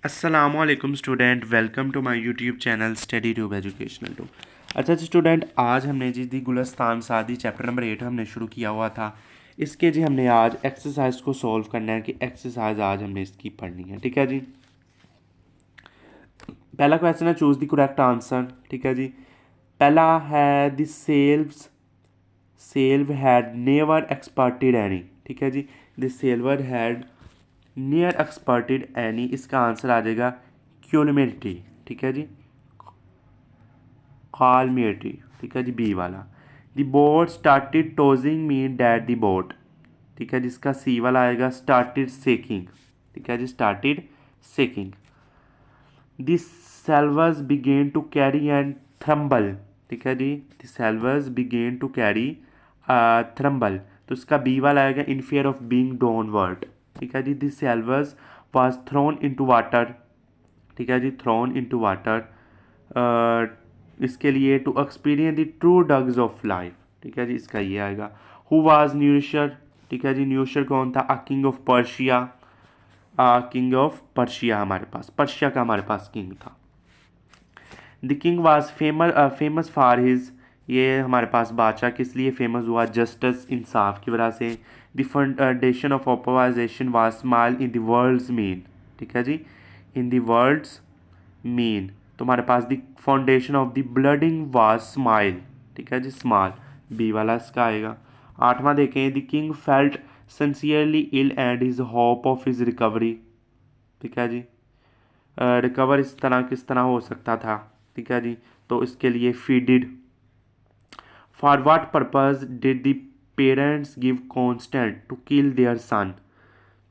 अस्सलामुअलैकुम student, welcome to my YouTube channel study tube educational two. अच्छा जी student, आज हमने जी दी गुलस्तान सादी चैप्टर नंबर 8 हमने शुरू किया हुआ था। इसके जी हमने आज एक्सरसाइज को सॉल्व करना है कि एक्सरसाइज आज हमने इसकी पढ़नी है। ठीक है जी, पहला क्वेश्चन है चूज द करेक्ट आंसर। ठीक है जी, पहला है the sail had never expected any. ठीक है जी, the sailor had near expected any, इसका आंसर आ जाएगा क्यूलमेट्री। ठीक है जी, कॉलमेट्री। ठीक है जी, बी वाला। The boat started tossing mean that the boat. ठीक है, जिसका सी वाला आएगा स्टार्टेड सेकिंग। ठीक है जी, started sinking. The sailors began to carry and tremble. ठीक है जी, the sailors began to carry tremble, तो इसका बी वाला आएगा in fear of being downward. ठीक है जी, the sailors was thrown into water. ठीक है जी, थ्रोन इनटू वाटर, इसके लिए to experience the true tugs of life. ठीक है जी, इसका ये आएगा। हु वाज न्यूशर। ठीक है जी, न्यूशर कौन था? A king of Persia. King of Persia हमारे पास, पर्शिया का हमारे पास किंग था। The king was famous for his, ये हमारे पास बादशाह किस लिए फेमस हुआ? जस्टिस, इंसाफ की वजह से। The foundation of opposition was smile in the world's mean. ठीक है जी, इन द वर्ल्ड्स मीन, तो हमारे पास the foundation of the building was smile. ठीक है जी, स्माइल, बी वाला इसका आएगा। आठवां देखें, the king felt sincerely ill and his hope of his recovery. ठीक है जी, रिकवर इस तरह किस तरह हो सकता था? ठीक है जी, तो इसके लिए फीडिड। For what purpose did the parents give constant to kill their son,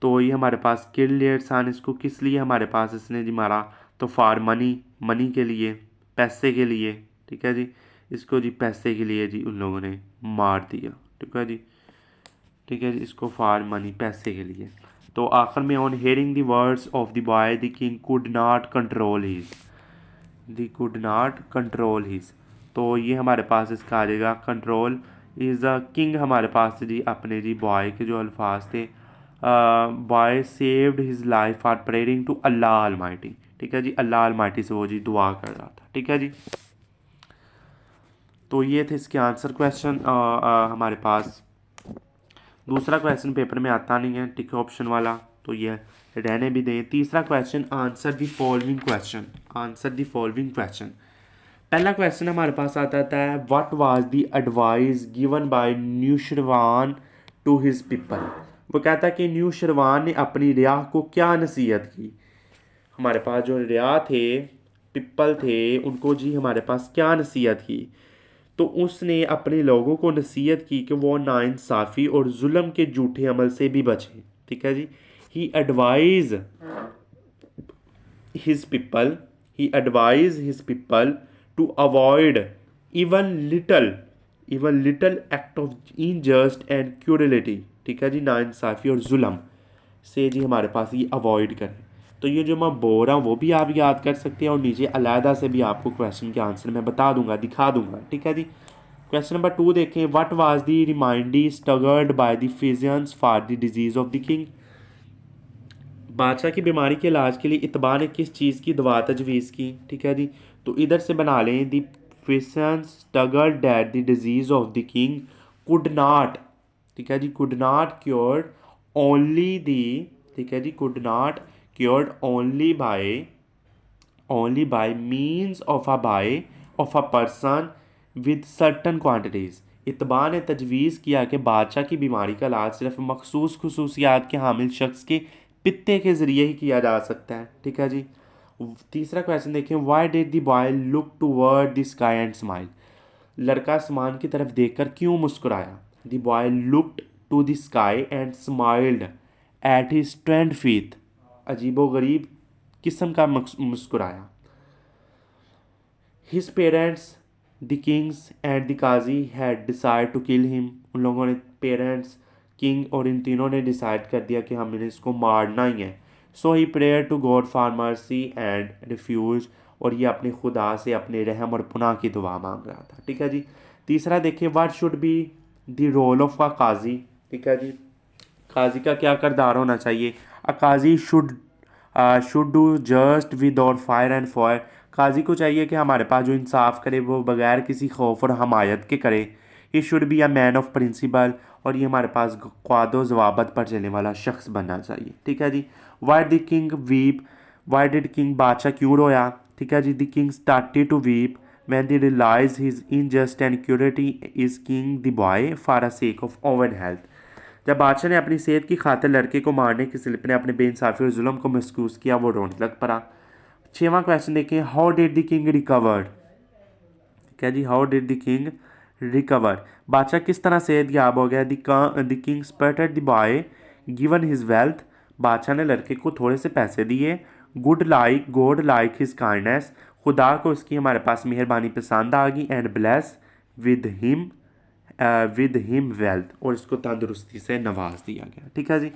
तो ये हमारे पास किल देयर सन, इसको किस लिए हमारे पास इसने जी मारा? तो फॉर मनी, मनी के लिए, पैसे के लिए। ठीक है जी, इसको जी पैसे के लिए जी उन लोगों ने मार दिया। ठीक है जी, ठीक है जी, इसको फॉर मनी, पैसे के लिए। तो आखिर में on hearing the words of the boy the king could not control his, the could not control his, तो ये हमारे पास इसका आ जाएगा कंट्रोल इज़ अ किंग। हमारे पास जी अपने जी बॉय के जो अल्फाज थे, boy saved his life for praying to Allah almighty. ठीक है जी, अल्लाह अलमाइटी से वो जी दुआ कर रहा था। ठीक है जी, तो ये थे इसके आंसर क्वेश्चन। हमारे पास दूसरा क्वेश्चन पेपर में आता नहीं है टिक ऑप्शन वाला, तो ये रहने भी दें। तीसरा question, answer the following question, answer the following question. पहला क्वेश्चन हमारे पास आता है what was the advice given by Nushirvan to his people. वो कहता है कि न्यूशरवान ने अपनी रियाह को क्या नसीहत की। हमारे पास जो रियाह थे, पीपल थे, उनको जी हमारे पास क्या नसीहत की? तो उसने अपने लोगों को नसीहत की कि वो नाइंसाफ़ी और जुल्म के झूठे अमल से भी बचें। ठीक है जी, ही advise his people, he advised his people to avoid even little even little act of injustice and cruelty। ठीक है जी, नाइंसाफ़ी और जुल्म से जी हमारे पास ये अवॉइड करें। तो ये जो मैं बोल रहा हूँ वो भी आप याद कर सकते हैं, और नीचे अलहदा से भी आपको क्वेश्चन के आंसर मैं बता दूंगा, दिखा दूंगा। ठीक है जी, क्वेश्चन नंबर 2 देखें, what was the remedy suggested by the physicians for the disease of the king. बादशाह की बीमारी के इलाज के लिए इतबा ने किस चीज़ की दवा तजवीज़ की? ठीक है जी, तो इधर से बना लें, the physicians suggested that the disease of the king could not. ठीक है जी, could not cured only the, ठीक है जी, could not cured only by means of a person with certain quantities. इतबा ने तजवीज़ किया कि बादशाह की बीमारी का इलाज सिर्फ मखसूस खसूसियात के हामिल शख्स के पित्ते के ज़रिए ही किया जा सकता है। ठीक है जी, तीसरा क्वेश्चन देखें, why did the boy look toward the sky and smile. लड़का आसमान की तरफ देखकर क्यों मुस्कुराया? The boy looked to the sky and smiled at his strange faith, अजीबो गरीब किस्म का मुस्कुराया। His parents the kings and the qazi had decided to kill him, उन लोगों ने, पेरेंट्स, किंग और इन तीनों ने डिसाइड कर दिया कि हमने इसको मारना ही है। So he prayer to God for mercy and refuge, और ये अपने खुदा से अपने रहम और पुनाह की दुआ मांग रहा था। ठीक है जी, तीसरा देखिए, what should be the role of a qazi. ठीक है जी, काजी का क्या किरदार होना चाहिए? A qazi should should do just without fear and favour, काजी को चाहिए कि हमारे पास जो इंसाफ करे वो बगैर किसी खौफ और हमायत के करे। He should be a man of principle, और ये हमारे पास क़्वादो ज़वाबत पर चलने वाला शख्स बनना चाहिए। ठीक है जी। Why did king weep, why did king, बादशाह क्यों रोया। ठीक है जी। The king started to weep when they realize his injust and cruelty is king the boy for a sake of own health। जब बादशाह ने अपनी सेहत की खातिर लड़के को मारने के सिलसिले में अपने बेइंसाफी और जुल्म को महसूस किया, वो रोने लग पड़ा। 6वां क्वेश्चन देखें, how did the king recover. क्या जी, how did the king recover, बादशाह किस तरह सेहत याब हो गया। The king spared the boy given his wealth, बादशाह ने लड़के को थोड़े से पैसे दिए। गॉड लाइक हिज काइंडनेस, खुदा को इसकी हमारे पास मेहरबानी पसंद आ गई। And bless with him wealth, और इसको तंदुरुस्ती से नवाज दिया गया। ठीक है जी।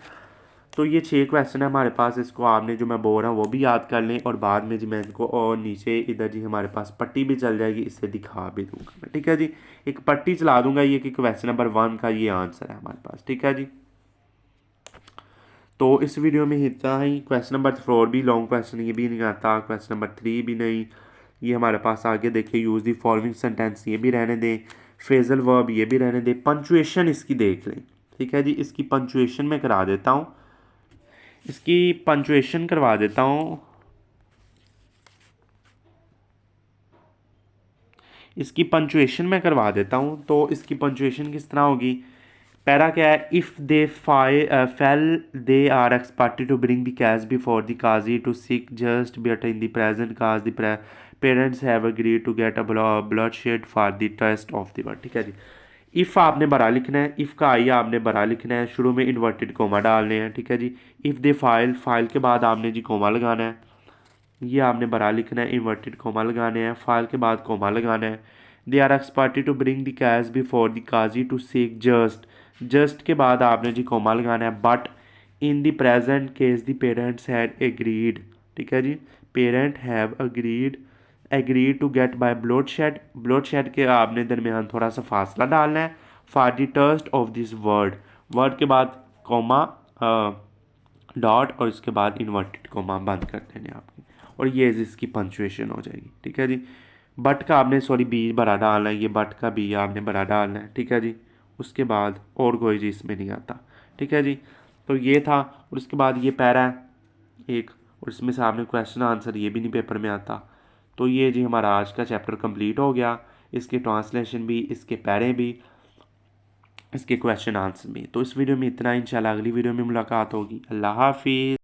तो ये 6 क्वेश्चन है हमारे पास, इसको आपने जो मैं बोल रहा हूँ वो भी याद कर लें, और बाद में जी मैं इनको और नीचे इधर जी हमारे पास पट्टी भी चल जाएगी, इससे दिखा भी दूंगा मैं। ठीक है जी। एक पट्टी चला दूंगा ये कि क्वेश्चन नंबर 1 का ये आंसर है हमारे पास। ठीक है जी। तो इस वीडियो में इतना ही। क्वेश्चन नंबर 4 भी लॉन्ग क्वेश्चन ये भी नहीं आता, क्वेश्चन नंबर 3 भी नहीं, ये हमारे पास आगे देखिए यूज़ दी फॉलोइंग सेंटेंस ये भी रहने दें, फ्रेजल वर्ब ये भी रहने दें, पंचुएशन इसकी देख लें। ठीक है जी। इसकी पंचुएशन मैं करा देता हूँ, इसकी पंचुएशन करवा देता हूँ। इसकी पंचुएशन मैं करवा देता हूँ। तो इसकी पंचुएशन किस तरह होगी, पैरा क्या है, if they fail they are expected to bring the case before the Qazi to seek just but in the present case the parents have agreed to get a bloodshed for the test of the word. ठीक है जी। If आपने बड़ा लिखना है, if का आई आपने बड़ा लिखना है, शुरू में इन्वर्टेड कोमा डालने हैं। ठीक है जी। इफ़ दे फाइल के बाद आपने जी कोमा लगाना है, ये आपने बड़ा लिखना है, इन्वर्टेड कोमा लगाने हैं, फाइल के बाद कोमा लगाना है। They are expected to bring the cash before the Qazi to seek just के बाद आपने जी कोमा लगाना है। But in the present case the parents had agreed. ठीक है जी। Parent have agreed to get by bloodshed के आपने दरमियान थोड़ा सा फासला डालना है। For the test of this word के बाद कोमा डॉट, और इसके बाद इन्वर्टेड कोमा बंद कर देने आपके, और ये इसकी पंचुएशन हो जाएगी। ठीक है जी। बट का आपने बी बड़ा डालना है, ये बट का बी आपने बड़ा डालना है। ठीक है जी। उसके बाद और कोई जी इसमें नहीं आता। ठीक है जी। तो ये था, और उसके बाद ये पैरा है एक, और इसमें से आपने क्वेश्चन आंसर ये भी नहीं पेपर में आता। तो ये जी हमारा आज का चैप्टर कंप्लीट हो गया, इसके ट्रांसलेशन भी, इसके पैरे भी, इसके क्वेश्चन आंसर भी। तो इस वीडियो में इतना, इंशाल्लाह अगली वीडियो में मुलाकात होगी। अल्लाह हाफिज़।